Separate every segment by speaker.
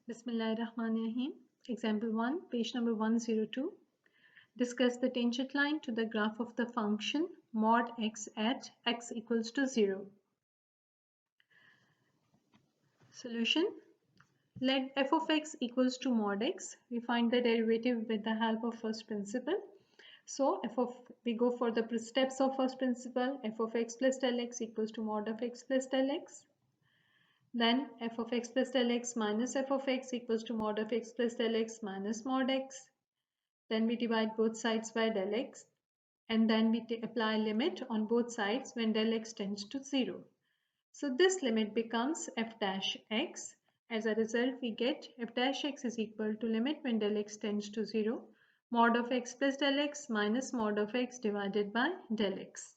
Speaker 1: Bismillahirrahmanirrahim. Example 1, page number 102. Discuss the tangent line to the graph of the function mod x at x equals to 0. Solution. Let f of x equals to mod x. We find the derivative with the help of first principle. So we go for the steps of first principle. F of x plus del x equals to mod of x plus del x. Then f of x plus del x minus f of x equals to mod of x plus del x minus mod x. Then we divide both sides by del x, and then we apply limit on both sides when del x tends to 0. So this limit becomes f dash x. As a result, we get f dash x is equal to limit when del x tends to 0, mod of x plus del x minus mod of x divided by del x.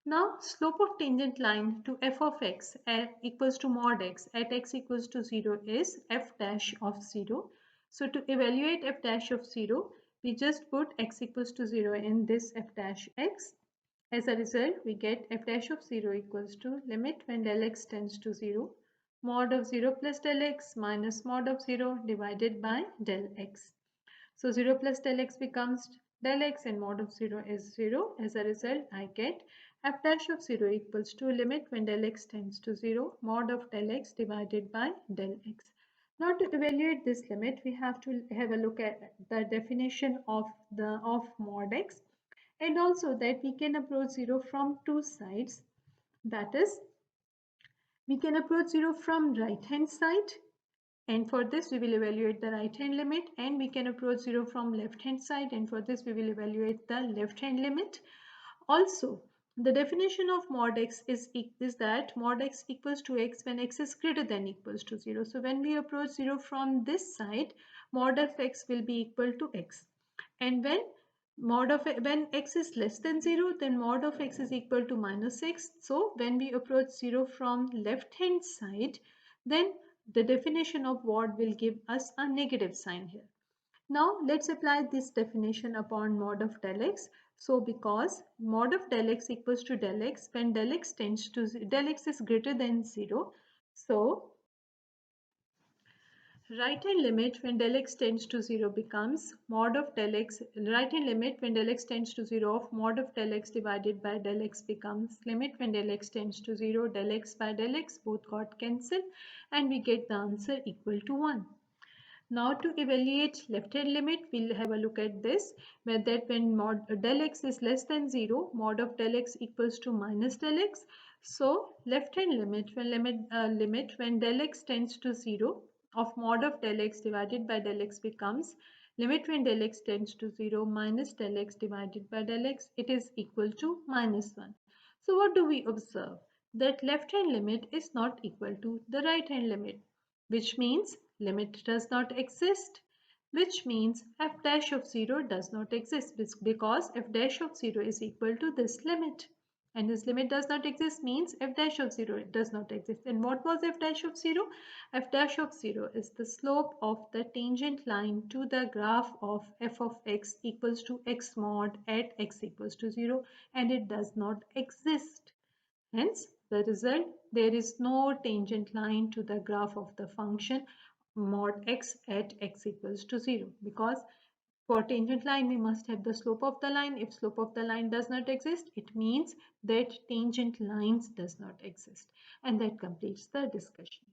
Speaker 1: Now, slope of tangent line to f of x equals to mod x at x equals to 0 is f dash of 0. So to evaluate f dash of 0, we just put x equals to 0 in this f dash x. As a result, we get f dash of 0 equals to limit when del x tends to 0, mod of 0 plus del x minus mod of 0 divided by del x. So 0 plus del x becomes del x and mod of 0 is 0. As a result, I get f dash of 0 equals to limit when del x tends to 0, mod of del x divided by del x. Now to evaluate this limit, we have to have a look at the definition of mod x, and also that we can approach 0 from two sides. That is, we can approach 0 from right hand side, and for this we will evaluate the right hand limit, and we can approach 0 from left hand side, and for this we will evaluate the left hand limit. Also, the definition of mod x is that mod x equals to x when x is greater than equals to 0. So when we approach 0 from this side, mod of x will be equal to x, and when x is less than 0, then mod of x is equal to minus x. So when we approach 0 from left hand side, then the definition of mod will give us a negative sign here. Now let's apply this definition upon mod of del x. So because mod of del x equals to del x when del x is greater than 0. So right hand limit when del x tends to 0 becomes mod of del x. Right hand limit when del x tends to 0 of mod of del x divided by del x becomes limit when del x tends to 0, del x by del x both got cancelled, and we get the answer equal to 1. Now to evaluate left hand limit, we'll have a look at this, where that when mod del x is less than 0, mod of del x equals to minus del x. So left hand limit when del x tends to 0 of mod of del x divided by del x becomes limit when del x tends to 0 minus del x divided by del x. It is equal to minus 1. So what do we observe? That left hand limit is not equal to the right hand limit, which means limit does not exist, which means f dash of 0 does not exist, because f dash of 0 is equal to this limit, and this limit does not exist means f dash of 0 does not exist. And what was f dash of 0? F dash of 0 is the slope of the tangent line to the graph of f of x equals to x mod at x equals to 0, and it does not exist. Hence, the result, there is no tangent line to the graph of the function mod x at x equals to 0, because for tangent line we must have the slope of the line. If slope of the line does not exist, it means that tangent lines does not exist. And that completes the discussion.